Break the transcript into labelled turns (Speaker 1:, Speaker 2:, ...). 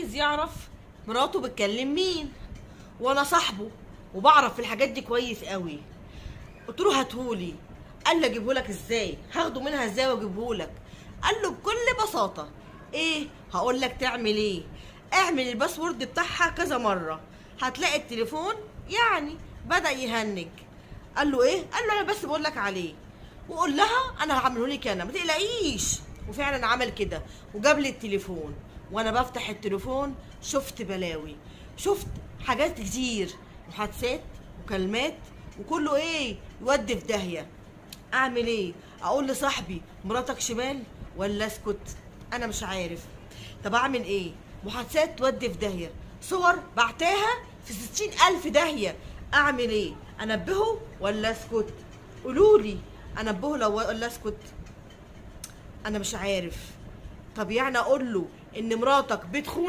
Speaker 1: عايز يعرف مراته بتكلم مين، وانا صاحبه وبعرف في الحاجات دي كويس قوي. قلت له هاتهولي. قال لي اجيبهولك ازاي؟ هاخده منها ازاي واجيبهولك؟ قال له بكل بساطه. ايه؟ هقول لك تعمل ايه. اعمل الباسورد بتاعها كذا مره، هتلاقي التليفون يعني بدأ يهنج. قال له ايه؟ قال له انا بس بقول لك عليه، وقول لها انا هعمله لك انا، ما تقلقيش. وفعلا عمل كده وجاب لي التليفون. وانا بفتح التليفون شفت بلاوي، شفت حاجات كتير، محادثات وكلمات، وكله ايه يودي في داهيه. اعمل ايه؟ اقول لصاحبي مراتك شمال ولا اسكت؟ انا مش عارف. طب اعمل ايه؟ محادثات تودي في داهيه، صور بعتاها في 60,000 داهيه. اعمل ايه؟ انبهه ولا اسكت؟ قولولي انبهه لو ولا اسكت؟ انا مش عارف. طب يعني اقول له ان مراتك بتخون